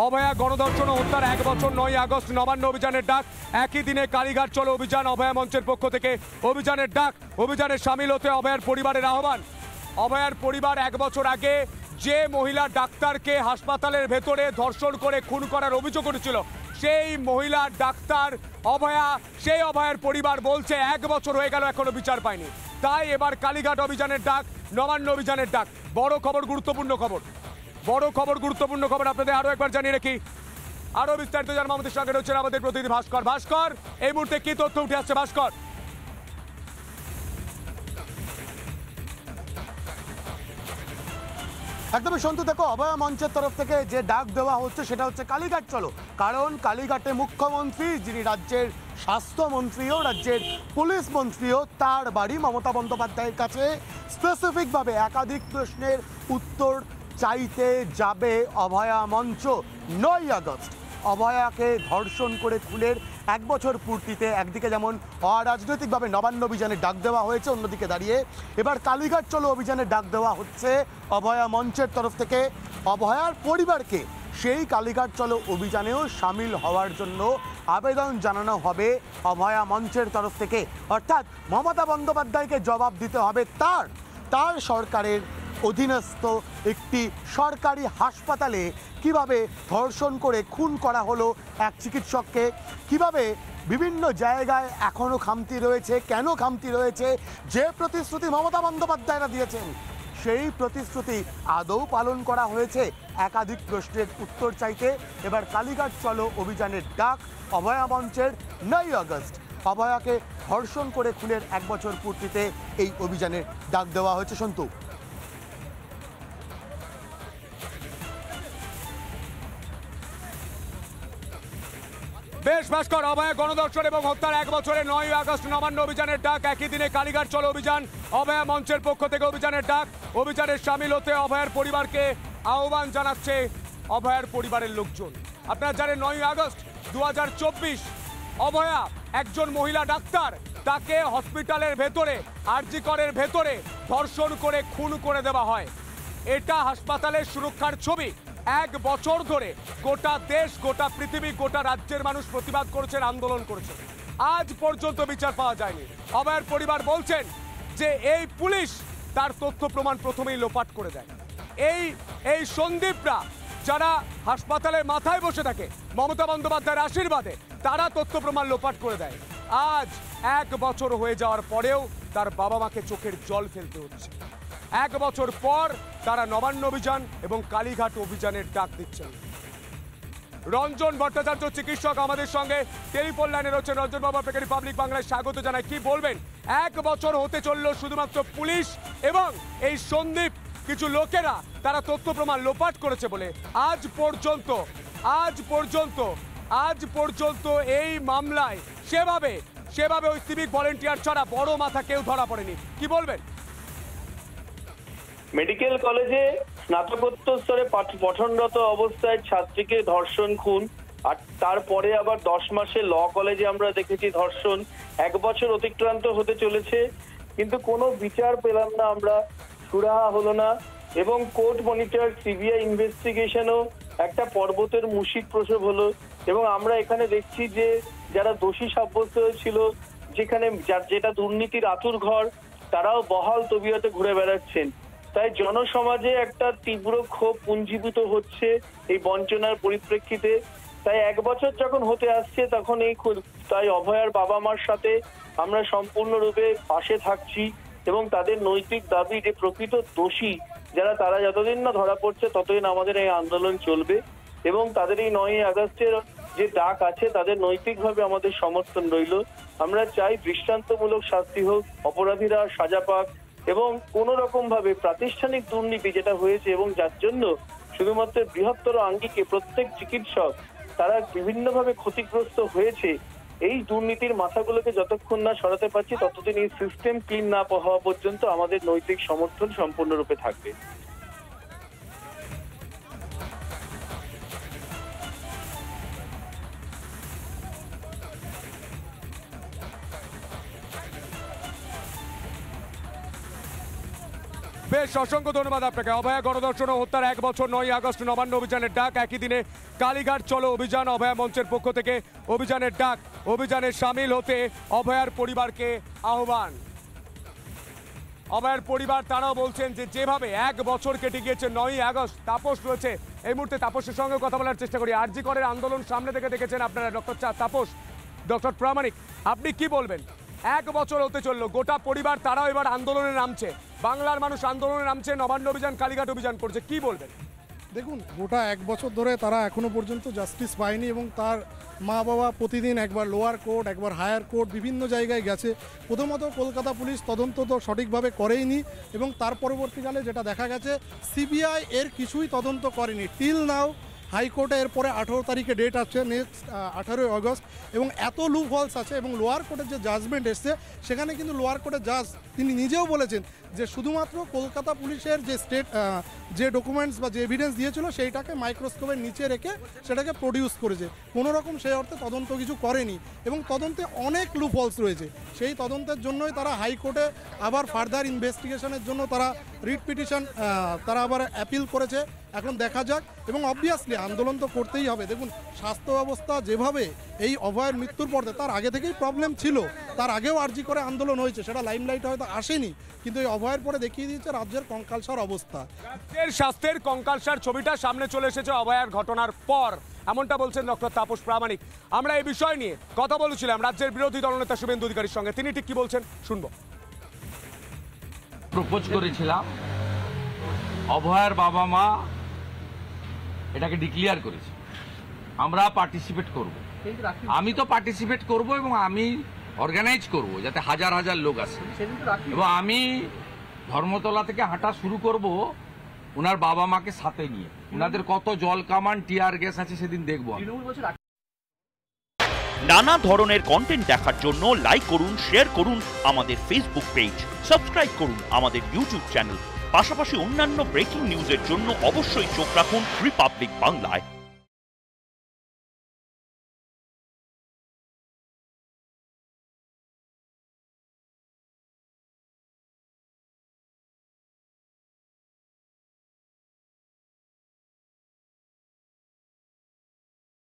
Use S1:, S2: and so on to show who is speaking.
S1: অভয়া গণধর্ষণ ও হত্যার 1 বছর 9 আগস্ট নবান্ন অভিযানের ডাক। একই দিনে কালীঘাট চলো অভিযান, অভয়া মঞ্চের পক্ষ থেকে অভিযানের ডাক। অভিযানে সামিল হতে অভয়ার পরিবারের আহ্বান। অভয়ার পরিবার 1 বছর আগে যে মহিলা ডাক্তারকে হাসপাতালের ভেতরে ধর্ষণ করে খুন করার অভিযোগ করেছিল, সেই মহিলা ডাক্তার অভয়া, সেই অভয়ার পরিবার বলছে 1 বছর হয়ে গেল এখনো বিচার পায়নি। তাই এবার কালীঘাট অভিযানের ডাক, নবান্ন অভিযানের ডাক। বড় খবর, গুরুত্বপূর্ণ খবর, বড় খবর, গুরুত্বপূর্ণ খবর আপনাদের আরো একবার জানিয়ে রাখি। আরো বিস্তারিত জানবো আমাদের সঙ্গে রয়েছেন আমাদের প্রতিনিধি ভাস্কর। ভাস্কর, এই মুহূর্তে কি তথ্য উঠে আসছে ভাস্কর?
S2: একদমই সন্তু, দেখো অভয়া মঞ্চের তরফ থেকে যে ডাক দেওয়া হচ্ছে সেটা হচ্ছে কালীঘাট চলো। কারণ কালীঘাটে মুখ্যমন্ত্রী, যিনি রাজ্যের স্বাস্থ্যমন্ত্রীও, রাজ্যের পুলিশ মন্ত্রীও, তার বাড়ি মমতা বন্দ্যোপাধ্যায়ের কাছে স্পেসিফিকভাবে একাধিক প্রশ্নের উত্তর চাইতে যাবে অভয়া মঞ্চ। 9 আগস্ট অভয়াকে ধর্ষণ করে খুনের 1 বছর পূর্তিতে একদিকে যেমন অরাজনৈতিকভাবে নবান্ন অভিযানের ডাক দেওয়া হয়েছে, অন্যদিকে দাঁড়িয়ে এবার কালীঘাট চলো অভিযানের ডাক দেওয়া হচ্ছে অভয়া মঞ্চের তরফ থেকে। অভয়ার পরিবারকে সেই কালীঘাট চলো অভিযানেও সামিল হওয়ার জন্য আবেদন জানানো হবে অভয়া মঞ্চের তরফ থেকে। অর্থাৎ মমতা বন্দ্যোপাধ্যায়কে জবাব দিতে হবে তার সরকারের অধীনস্থ একটি সরকারি হাসপাতালে কিভাবে ধর্ষণ করে খুন করা হলো এক চিকিৎসককে, কিভাবে বিভিন্ন জায়গায় এখনো খামতি রয়েছে, কেন খামতি রয়েছে, যে প্রতিশ্রুতি মমতা বন্দ্যোপাধ্যায়রা দিয়েছেন সেই প্রতিশ্রুতি আদৌ পালন করা হয়েছে, একাধিক প্রশ্নের উত্তর চাইতে এবার কালীঘাট চলো অভিযানের ডাক অভয়া মঞ্চের। 9 আগস্ট অভয়াকে ধর্ষণ করে খুনের 1 বছর পূর্তিতে এই অভিযানের ডাক দেওয়া হয়েছে। সন্তু,
S1: বেশ ভাস্কর, অভয়া গণধর্ষণ এবং হত্যার 1 বছরে 9 আগস্ট নবান্ন অভিযানের ডাক। একই দিনে কালীঘাট চলো অভিযান, অভয়া মঞ্চের পক্ষ থেকে অভিযানের ডাক। অভিযানে সামিল হতে অভয়ার পরিবারকে আহ্বান জানাচ্ছে অভয়ার পরিবারের লোকজন। আপনারা জানেন 9 আগস্ট 2024 অভয়া একজন মহিলা ডাক্তার, তাকে হসপিটালের ভেতরে, আরজি করের ভেতরে ধর্ষণ করে খুন করে দেওয়া হয়। এটা হাসপাতালের সুরক্ষার ছবি। 1 বছর ধরে গোটা দেশ, গোটা পৃথিবী, গোটা রাজ্যের মানুষ প্রতিবাদ করেছেন, আন্দোলন করেছেন, আজ পর্যন্ত বিচার পাওয়া যায়নি। অভয়ার পরিবার বলছেন যে এই পুলিশ তার তথ্য প্রমাণ প্রথমেই লোপাট করে দেয়। এই সন্দীপরা যারা হাসপাতালের মাথায় বসে থাকে মমতা বন্দ্যোপাধ্যায়ের আশীর্বাদে, তারা তথ্য প্রমাণ লোপাট করে দেয়। আজ 1 বছর হয়ে যাওয়ার পরেও তার বাবা মাকে চোখের জল ফেলতে হচ্ছে। 1 বছর পর তারা নবান্ন অভিযান এবং কালীঘাট অভিযানের ডাক দিচ্ছেন। রঞ্জন ভট্টাচার্য চিকিৎসক আমাদের সঙ্গে টেলিফোন লাইনে রয়েছেন। রঞ্জন বাবু, আপনাকে রিপাবলিক বাংলায় স্বাগত জানাই। কি বলবেন? 1 বছর হতে চলল শুধুমাত্র পুলিশ এবং এই সন্দীপ কিছু লোকেরা তারা তথ্য প্রমাণ লোপাট করেছে বলে আজ পর্যন্ত এই মামলায় সেভাবে ওই সিভিক ভলেন্টিয়ার ছাড়া বড় মাথা কেউ ধরা পড়েনি। কি বলবেন?
S3: মেডিকেল কলেজে স্নাতকোত্তর স্তরে পঠনরত অবস্থায় ছাত্রীকে ধর্ষণ, খুন, আর তারপরে আবার 10 মাসে ল কলেজে আমরা দেখেছি ধর্ষণ। 1 বছর অতিক্রান্ত হতে চলেছে, কিন্তু কোনো বিচার পেলাম না আমরা, সুরাহা হলো না। এবং কোর্ট মনিটর সিবিআই ইনভেস্টিগেশনও একটা পর্বতের মুশিক প্রসব হলো। এবং আমরা এখানে দেখছি যে যারা দোষী সাব্যস্ত হয়েছিল, যেখানে যেটা দুর্নীতির আতুর ঘর, তারাও বহাল তবিয়তে ঘুরে বেড়াচ্ছেন। তাই জনসমাজে একটা তীব্র ক্ষোভ পুঞ্জীভূত হচ্ছে এই বঞ্চনার পরিপ্রেক্ষিতে। তাই 1 বছর যখন হতে আসছে তখন তাই অভয়ার বাবা মার সাথে আমরা সম্পূর্ণরূপে পাশে থাকছি এবং তাদের নৈতিক দাবি যে প্রকৃত দোষী যারা, তারা যতদিন না ধরা পড়ছে ততদিন আমাদের এই আন্দোলন চলবে। এবং তাদের এই 9 আগস্টের যে ডাক আছে তাদের নৈতিকভাবে আমাদের সমর্থন রইল। আমরা চাই দৃষ্টান্তমূলক শাস্তি হোক, অপরাধীরা সাজা পাক এবং কোনো রকম ভাবে প্রাতিষ্ঠানিক দুর্নীতি যেটা হয়েছে এবং যার জন্য শুধুমাত্র বৃহত্তর আঙ্গিকে প্রত্যেক চিকিৎসক তারা বিভিন্নভাবে ক্ষতিগ্রস্ত হয়েছে, এই দুর্নীতির মাথাগুলোকে যতক্ষণ না সরাতে পারছি ততদিন এই সিস্টেম ক্লিন না হওয়া পর্যন্ত আমাদের নৈতিক সমর্থন সম্পূর্ণরূপে থাকবে।
S1: বেশ অসংখ্য ধন্যবাদ আপনাকে। অভয়া গণধর্ষণ ও হত্যার 1 বছর 9 আগস্ট নবান্ন অভিযানের ডাক, একই দিনে কালীঘাট চলো অভিযান, অভয়া মঞ্চের পক্ষ থেকে অভিযানের ডাক, অভিযানে সামিল হতে অভয়ার পরিবারকে আহ্বান। অভয়ার পরিবার তারাও বলছেন যে যেভাবে 1 বছর কেটে গিয়েছে, 9 আগস্ট তাপস রয়েছে এই মুহূর্তে, তাপসের সঙ্গে কথা বলার চেষ্টা করি। আরজি করের আন্দোলন সামনে থেকে দেখেছেন আপনারা, তাপস, ডক্টর প্রামাণিক, আপনি কি বলবেন? 1 বছর হতে চললো, গোটা পরিবার তারাও এবার আন্দোলনে নামছে, বাংলার মানুষ আন্দোলনে নামছে, নবান্ন অভিযান কালীঘাট অভিযান করছে, কি বলবেন?
S4: দেখুন, গোটা 1 বছর ধরে তারা এখনো পর্যন্ত জাস্টিস পায়নি এবং তার মা বাবা প্রতিদিন একবার লোয়ার কোর্ট, একবার হায়ার কোর্ট, বিভিন্ন জায়গায় গেছে। প্রথমত কলকাতা পুলিশ তদন্ত তো সঠিকভাবে করেইনি এবং তার পরবর্তীকালে যেটা দেখা গেছে, সিবিআই এর কিছুই তদন্ত করেনি টিল নাও। হাইকোর্টে এরপরে 18 তারিখে ডেট আছে, নেক্সট 18 আগস্ট, এবং এত লুপ হলস আছে। এবং লোয়ার কোর্টের যে জাজমেন্ট এসছে, সেখানে কিন্তু লোয়ার কোর্টের জাজ তিনি নিজেও বলেছেন যে শুধুমাত্র কলকাতা পুলিশের যে যে ডকুমেন্টস বা যে এভিডেন্স দিয়েছিল সেইটাকে মাইক্রোস্কোপের নিচে রেখে সেটাকে প্রডিউস করেছে, কোনো রকম সেই অর্থে তদন্ত কিছু করেনি এবং তদন্তে অনেক লুপ হলস রয়েছে। সেই তদন্তের জন্যই তারা হাইকোর্টে আবার ফার্দার ইনভেস্টিগেশনের জন্য তারা রিট পিটিশন তারা আবার অ্যাপিল করেছে। এখন দেখা যাক, এবং অবভিয়াসলি আন্দোলন তো করতেই হবে। দেখুন, স্বাস্থ্য ব্যবস্থা যেভাবে এই অভয়ের মৃত্যুর পর, তার আগে থেকেই প্রবলেম ছিল, তার আগেও আরজি করে আন্দোলন হয়েছে, সেটা লাইমলাইটে হয়তো আসেনি, কিন্তু এই অভয়ের পরে দেখিয়ে দিয়েছে রাজ্যের কঙ্কালসার অবস্থা।
S1: রাজ্যের স্বাস্থ্যের কঙ্কালসার ছবিটা সামনে চলে এসেছে অভয়ার ঘটনার পর, এমনটা বলছেন ডক্টর তাপস প্রামাণিক। আমরা এই বিষয় নিয়ে কথা বলেছিলাম রাজ্যের বিরোধী দলনেতা শুভেন্দু অধিকারীর সঙ্গে, তিনি ঠিক কি বলছেন শুনবো।
S5: প্রপোজ করেছিলাম, অভয়ার বাবা মা এটাকে ডিক্লেয়ার করেছে, আমরা পার্টিসিপেট করব। আমি তো পার্টিসিপেট করব এবং আমি অর্গানাইজ করব যাতে হাজার হাজার লোক আসে, এবং আমি ধর্মতলা থেকে হাঁটা শুরু করব ওনার বাবা মাকে সাথে নিয়ে। ওনাদের কত জল কামান, টিয়ার গ্যাস আছে সেদিন দেখবো।
S6: নানা ধরনের কন্টেন্ট দেখার জন্য লাইক করুন, শেয়ার করুন আমাদের ফেসবুক পেজ, সাবস্ক্রাইব করুন আমাদের ইউটিউব চ্যানেল। পাশাপাশি অন্যান্য ব্রেকিং নিউজের জন্য অবশ্যই চোখ রাখুন রিপাবলিক বাংলায়।